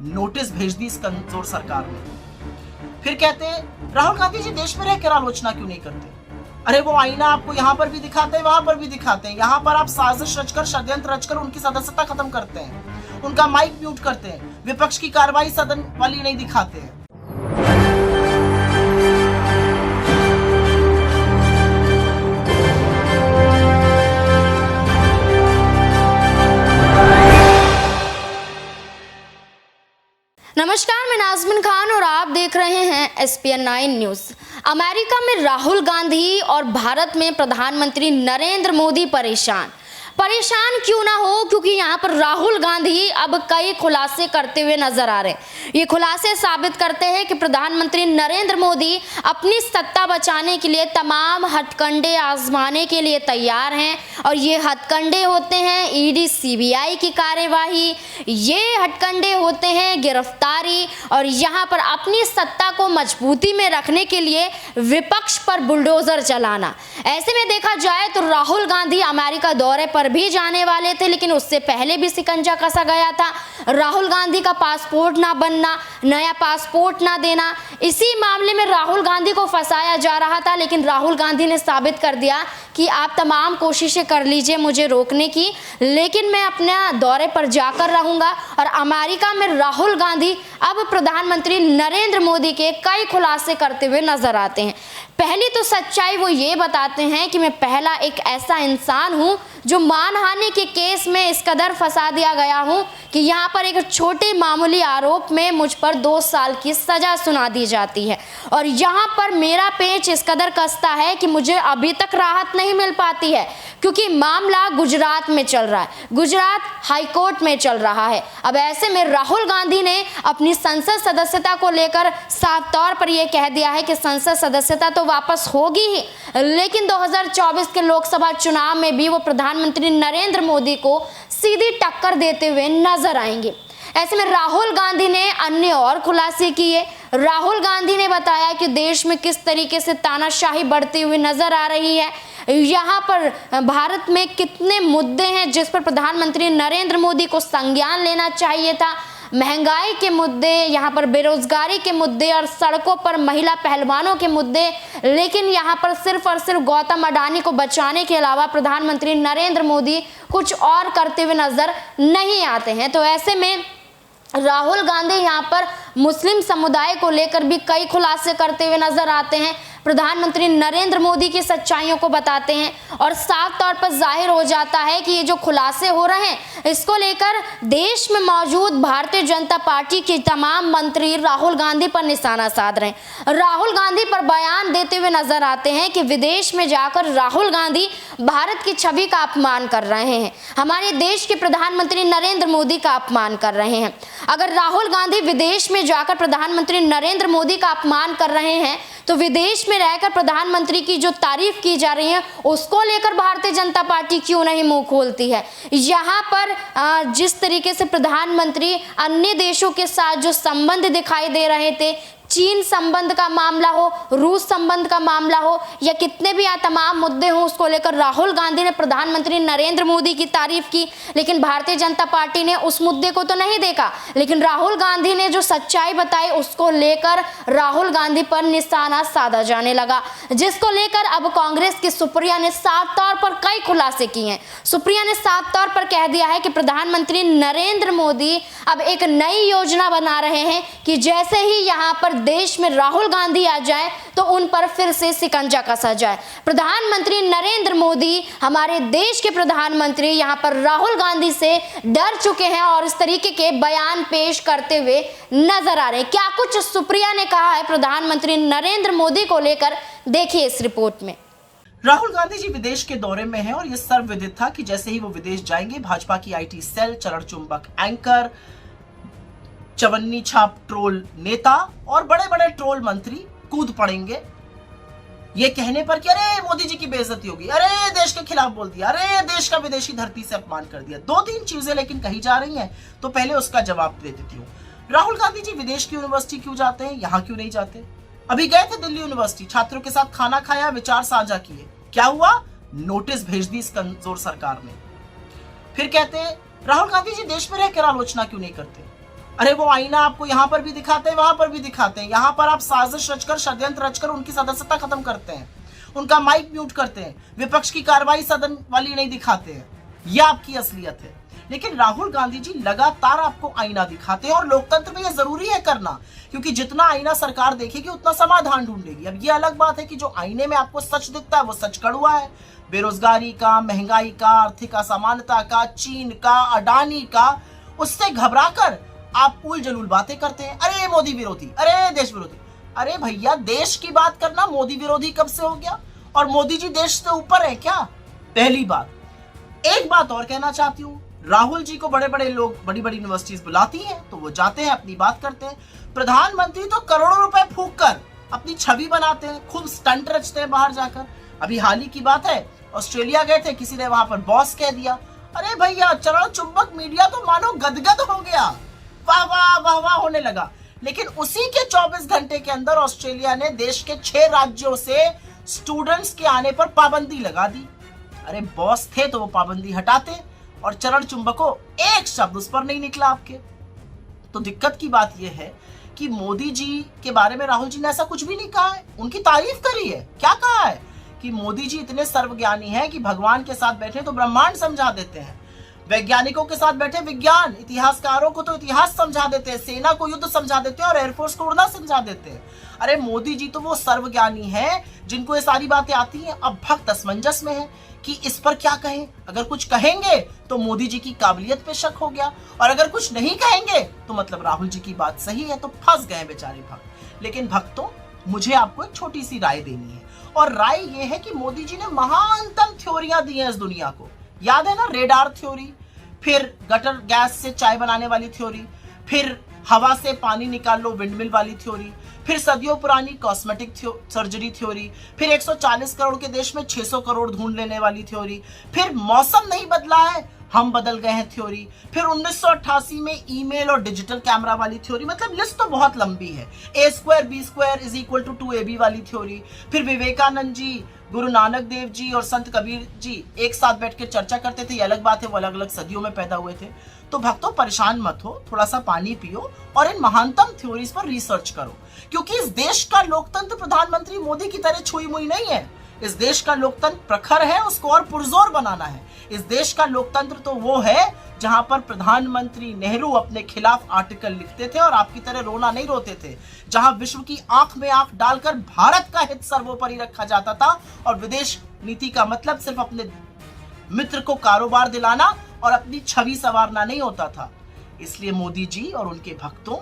Notice भेज दी इस कमजोर सरकार ने। फिर कहते हैं राहुल गांधी जी देश में रहकर आलोचना क्यों नहीं करते। अरे वो आईना आपको यहाँ पर भी दिखाते हैं, वहां पर भी दिखाते हैं। यहाँ पर आप साजिश रचकर, षड्यंत्र रचकर उनकी सदस्यता खत्म करते हैं, उनका माइक म्यूट करते हैं, विपक्ष की कार्रवाई सदन वाली नहीं दिखाते हैं। नमस्कार, मैं नाज़मीन खान और आप देख रहे हैं SPN 9 न्यूज। अमेरिका में राहुल गांधी और भारत में प्रधानमंत्री नरेंद्र मोदी परेशान क्यों ना हो, क्योंकि यहाँ पर राहुल गांधी अब कई खुलासे करते हुए नजर आ रहे हैं। ये खुलासे साबित करते हैं कि प्रधानमंत्री नरेंद्र मोदी अपनी सत्ता बचाने के लिए तमाम हथकंडे आजमाने के लिए तैयार हैं और ये हथकंडे होते हैं ED CBI की कार्यवाही, ये हथकंडे होते हैं गिरफ्तारी और यहाँ पर अपनी सत्ता को मजबूती में रखने के लिए विपक्ष पर बुलडोजर चलाना। ऐसे में देखा जाए तो राहुल गांधी अमेरिका दौरे पर भी जाने वाले थे, लेकिन उससे पहले भी शिकंजा कसा गया था। राहुल गांधी का पासपोर्ट ना बनना, नया पासपोर्ट ना देना, इसी मामले में राहुल गांधी को फंसाया जा रहा था। लेकिन राहुल गांधी ने साबित कर दिया कि आप तमाम कोशिशें कर लीजिए मुझे रोकने की, लेकिन मैं अपने दौरे पर जाकर रहूंगा। और अमेरिका में राहुल गांधी अब प्रधानमंत्री नरेंद्र मोदी के कई खुलासे करते हुए नजर आते हैं। पहली तो सच्चाई वो ये बताते हैं कि मैं पहला एक ऐसा इंसान हूं जो मानहानि के केस में इस कदर फंसा दिया गया हूं कि यहां पर एक छोटे मामूली आरोप में मुझ पर 2 साल की सजा सुना दी जाती है और यहां पर मेरा पेच इस कदर कसता है कि मुझे अभी तक राहत नहीं मिल पाती है, क्योंकि मामला गुजरात में चल रहा है, गुजरात हाईकोर्ट में चल रहा है। अब ऐसे में राहुल गांधी ने अपनी संसद सदस्यता को लेकर साफ तौर पर यह कह दिया है कि संसद सदस्यता तो वापस होगी ही, लेकिन 2024 के लोकसभा चुनाव में भी वो प्रधानमंत्री नरेंद्र मोदी को सीधी टक्कर देते हुए नजर आएंगे। ऐसे में राहुल गांधी ने अन्य और खुलासे किए। राहुल गांधी ने बताया कि देश में किस तरीके से तानाशाही बढ़ती हुई नजर आ रही है, यहाँ पर भारत में कितने मुद्दे हैं जिस पर प्रधानमंत्री नरेंद्र मोदी को संज्ञान लेना चाहिए था। महंगाई के मुद्दे, यहाँ पर बेरोजगारी के मुद्दे और सड़कों पर महिला पहलवानों के मुद्दे, लेकिन यहाँ पर सिर्फ और सिर्फ गौतम अडानी को बचाने के अलावा प्रधानमंत्री नरेंद्र मोदी कुछ और करते हुए नजर नहीं आते हैं। तो ऐसे में राहुल गांधी यहाँ पर मुस्लिम समुदाय को लेकर भी कई खुलासे करते हुए नजर आते हैं, प्रधानमंत्री नरेंद्र मोदी की सच्चाइयों को बताते हैं और साफ तौर पर जाहिर हो जाता है कि ये जो खुलासे हो रहे हैं इसको लेकर देश में मौजूद भारतीय जनता पार्टी के तमाम मंत्री राहुल गांधी पर निशाना साध रहे हैं। राहुल गांधी पर बयान देते हुए नजर आते हैं कि विदेश में जाकर राहुल गांधी भारत की छवि का अपमान कर रहे हैं, हमारे देश के प्रधानमंत्री नरेंद्र मोदी का अपमान कर रहे हैं। अगर राहुल गांधी विदेश में जाकर प्रधानमंत्री नरेंद्र मोदी का अपमान कर रहे हैं तो विदेश में रहकर प्रधानमंत्री की जो तारीफ की जा रही है उसको लेकर भारतीय जनता पार्टी क्यों नहीं मुंह खोलती है। यहाँ पर जिस तरीके से प्रधानमंत्री अन्य देशों के साथ जो संबंध दिखाई दे रहे थे, चीन संबंध का मामला हो, रूस संबंध का मामला हो या कितने भी तमाम मुद्दे हों, उसको लेकर राहुल गांधी ने प्रधानमंत्री नरेंद्र मोदी की तारीफ की, लेकिन भारतीय जनता पार्टी ने उस मुद्दे को तो नहीं देखा। लेकिन राहुल गांधी ने जो सच्चाई बताई उसको लेकर राहुल गांधी पर निशाना साधा जाने लगा, जिसको लेकर अब कांग्रेस की सुप्रिया ने साफ तौर पर कई खुलासे किए हैं। सुप्रिया ने साफ तौर पर कह दिया है कि प्रधानमंत्री नरेंद्र मोदी अब एक नई योजना बना रहे हैं कि जैसे ही यहाँ पर देश में राहुल गांधी आ जाए तो उन पर फिर से शिकंजा कसा जाए। प्रधानमंत्री नरेंद्र मोदी, हमारे देश के प्रधानमंत्री, यहाँ पर राहुल गांधी से डर चुके हैं और इस तरीके के बयान पेश करते हुए नजर आ रहे हैं। क्या कुछ सुप्रिया ने कहा है प्रधानमंत्री नरेंद्र मोदी को लेकर, देखिए इस रिपोर्ट में। राहुल गांधी जी विदेश के दौरे में हैं और यह सर्वविदित था कि जैसे ही वो विदेश जाएंगे भाजपा की IT सेल, चरण चुंबक एंकर, चवन्नी छाप ट्रोल नेता और बड़े बड़े ट्रोल मंत्री कूद पड़ेंगे ये कहने पर कि अरे मोदी जी की बेइज्जती होगी, अरे देश के खिलाफ बोल दिया, अरे देश का विदेशी धरती से अपमान कर दिया। 2-3 चीजें लेकिन कही जा रही हैं, तो पहले उसका जवाब दे देती हूँ। राहुल गांधी जी विदेश की यूनिवर्सिटी क्यों जाते हैं, यहाँ क्यों नहीं जाते? अभी गए थे दिल्ली यूनिवर्सिटी, छात्रों के साथ खाना खाया, विचार साझा किए, क्या हुआ? नोटिस भेज दी इस कमजोर सरकार ने। फिर कहते हैं राहुल गांधी जी देश में रहकर आलोचना क्यों नहीं करते। अरे वो आईना आपको यहाँ पर भी दिखाते हैं, वहां पर भी दिखाते हैं। यहाँ पर आप साजिश रचकर, षड्यंत्र रचकर उनकी सदस्यता खत्म करते हैं, उनका माइक म्यूट करते हैं, विपक्ष की कार्रवाई सदन वाली नहीं दिखाते हैं। यह आपकी असलियत है। लेकिन राहुल गांधी जी लगातार आपको आईना दिखाते हैं और लोकतंत्र में यह जरूरी है करना, क्योंकि जितना आईना सरकार देखेगी उतना समाधान ढूंढेगी। अब ये अलग बात है कि जो आईने में आपको सच दिखता है वो सच कड़वा है। बेरोजगारी का, महंगाई का, आर्थिक असमानता का, चीन का, अडानी का, उससे घबराकर आप उल जलूल बातें करते हैं। अरे मोदी विरोधी, अरे देश विरोधी। अरे भैया, देश की बात करना मोदी विरोधी कब से हो गया? और मोदी जी देश से ऊपर है क्या? पहली बात। एक बात और कहना चाहती हूँ, राहुल जी को बड़े बड़े लोग बड़ी बड़ी यूनिवर्सिटीज बुलाती हैं तो वो जाते हैं, अपनी बात करते हैं। प्रधानमंत्री तो करोड़ों रुपए फूंक कर अपनी छवि बनाते हैं, खूब स्टंट रचते हैं बाहर जाकर। अभी हाल ही की बात है, ऑस्ट्रेलिया गए थे, किसी ने वहां पर बॉस कह दिया। अरे भैया, चरण चुंबक मीडिया तो मानो गदगद हो गया, वाह वाह वाह वाह होने लगा। लेकिन उसी के 24 घंटे के अंदर ऑस्ट्रेलिया ने देश के 6 राज्यों से स्टूडेंट्स के आने पर पाबंदी लगा दी। अरे बॉस थे तो वो पाबंदी हटाते, और चरण चुंबकों एक शब्द उस पर नहीं निकला आपके। तो दिक्कत की बात यह है कि मोदी जी के बारे में राहुल जी ने ऐसा कुछ भी नहीं कहा है, उनकी तारीफ करी है। क्या कहा है कि मोदी जी इतने सर्वज्ञानी हैं कि भगवान के साथ बैठे तो ब्रह्मांड समझा देते हैं, वैज्ञानिकों के साथ बैठे विज्ञान, इतिहासकारों को तो इतिहास समझा देते हैं, सेना को युद्ध समझा देते हैं और एयरफोर्स को उड़ना समझा देते हैं। अरे मोदी जी तो वो सर्वज्ञानी हैं जिनको ये सारी बातें आती हैं। अब भक्त असमंजस में है कि इस पर क्या कहें। अगर कुछ कहेंगे तो मोदी जी की काबिलियत पे शक हो गया, और अगर कुछ नहीं कहेंगे तो मतलब राहुल जी की बात सही है, तो फंस गए बेचारे भक्त। लेकिन भक्तों, मुझे आपको एक छोटी सी राय देनी है, और राय ये है कि मोदी जी ने महानतम थ्योरियां दी हैं इस दुनिया को। याद है ना, रेडार थ्योरी, फिर गटर गैस से चाय बनाने वाली थ्योरी, फिर हवा से पानी निकाल लो विंडमिल वाली थ्योरी, फिर सदियों पुरानी कॉस्मेटिक सर्जरी थ्योरी, फिर 140 करोड़ के देश में 600 करोड़ ढूंढ लेने वाली थ्योरी, फिर मौसम नहीं बदला है हम बदल गए हैं थ्योरी, फिर 1988 में ईमेल और डिजिटल कैमरा वाली थ्योरी। मतलब लिस्ट तो बहुत लंबी है। A² B² = 2AB वाली थ्योरी, फिर विवेकानंद जी, गुरु नानक देव जी और संत कबीर जी एक साथ बैठ के चर्चा करते थे। ये अलग बात है, वो अलग अलग सदियों में पैदा हुए थे। तो भक्तों, परेशान मत हो, थोड़ा सा पानी पियो और इन महानतम थ्योरीज पर रिसर्च करो, क्योंकि इस देश का लोकतंत्र प्रधानमंत्री मोदी की तरह छुई मुई नहीं है। इस देश का लोकतंत्र प्रखर है, उसको और पुरजोर बनाना है। इस देश का लोकतंत्र तो वो है जहां पर प्रधानमंत्री नेहरू अपने खिलाफ आर्टिकल लिखते थे और आपकी तरह रोना नहीं रोते थे, जहां विश्व की आंख में आंख डालकर भारत का हित सर्वोपरि रखा जाता था, और विदेश नीति का मतलब सिर्फ अपने मित्र को कारोबार दिलाना और अपनी छवि संवारना नहीं होता था। इसलिए मोदी जी और उनके भक्तों,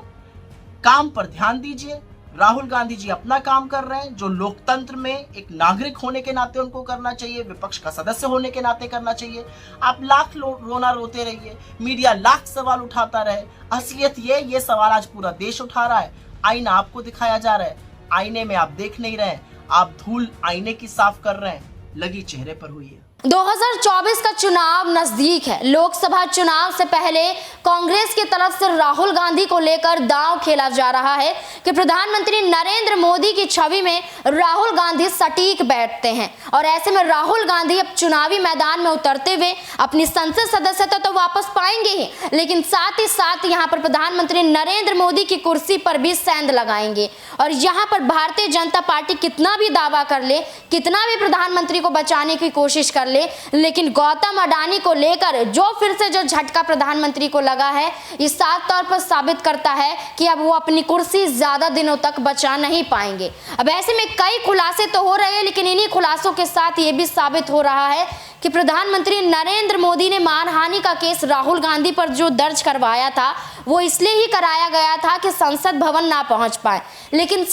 काम पर ध्यान दीजिए। राहुल गांधी जी अपना काम कर रहे हैं, जो लोकतंत्र में एक नागरिक होने के नाते उनको करना चाहिए, विपक्ष का सदस्य होने के नाते करना चाहिए। आप लाख रोना रोते रहिए, मीडिया लाख सवाल उठाता रहे, असलियत ये सवाल आज पूरा देश उठा रहा है। आईना आपको दिखाया जा रहा है, आईने में आप देख नहीं रहे, आप धूल आईने की साफ कर रहे हैं, लगी चेहरे पर हुई है। 2024 का चुनाव नजदीक है। लोकसभा चुनाव से पहले कांग्रेस की तरफ से राहुल गांधी को लेकर दांव खेला जा रहा है कि प्रधानमंत्री नरेंद्र मोदी की छवि में राहुल गांधी सटीक बैठते हैं, और ऐसे में राहुल गांधी अब चुनावी मैदान में उतरते हुए अपनी संसद सदस्यता तो वापस पाएंगे ही, लेकिन साथ ही साथ यहां पर प्रधानमंत्री नरेंद्र मोदी की कुर्सी पर भी सेंध लगाएंगे। और यहां पर भारतीय जनता पार्टी कितना भी दावा कर ले, कितना भी प्रधानमंत्री को बचाने की कोशिश कर ले, लेकिन गौतम अडानी को लेकर फिर से जो झटका प्रधानमंत्री को लगा है, इस साफ तौर पर साबित करता है कि अब वो अपनी कुर्सी ज्यादा दिनों तक बचा नहीं पाएंगे। अब ऐसे में कई खुलासे तो हो रहे हैं, लेकिन इन्हीं खुलासों के साथ ये भी साबित हो रहा है कि प्रधानमंत्री नरेंद्र मोदी ने मानहानि का केस राहुल गांधी पर जो दर्ज करवाया था, वो इसलिए ही कराया गया था कि संसद भवन ना पहुंच पाए। लेकिन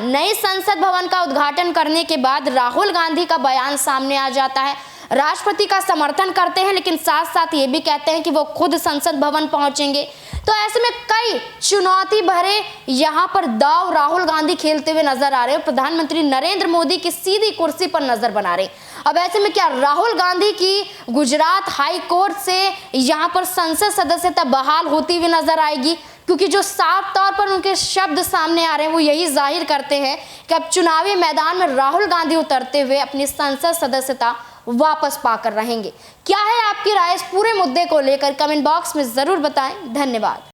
नई संसद भवन का उद्घाटन करने के बाद राहुल गांधी का बयान सामने आ जाता है। राष्ट्रपति का समर्थन करते हैं, लेकिन साथ साथ ये भी कहते हैं कि वो खुद संसद भवन पहुंचेंगे। तो ऐसे में कई चुनौती भरे यहाँ पर दाव राहुल गांधी खेलते हुए नजर आ रहे हैं, प्रधानमंत्री नरेंद्र मोदी की सीधी कुर्सी पर नजर बना रहे। अब ऐसे में क्या राहुल गांधी की गुजरात हाई कोर्ट से यहाँ पर संसद सदस्यता बहाल होती हुई नजर आएगी? क्योंकि जो साफ तौर पर उनके शब्द सामने आ रहे हैं वो यही जाहिर करते हैं कि अब चुनावी मैदान में राहुल गांधी उतरते हुए अपनी संसद सदस्यता वापस पाकर रहेंगे। क्या है आपकी राय इस पूरे मुद्दे को लेकर? कमेंट बॉक्स में जरूर बताएं। धन्यवाद।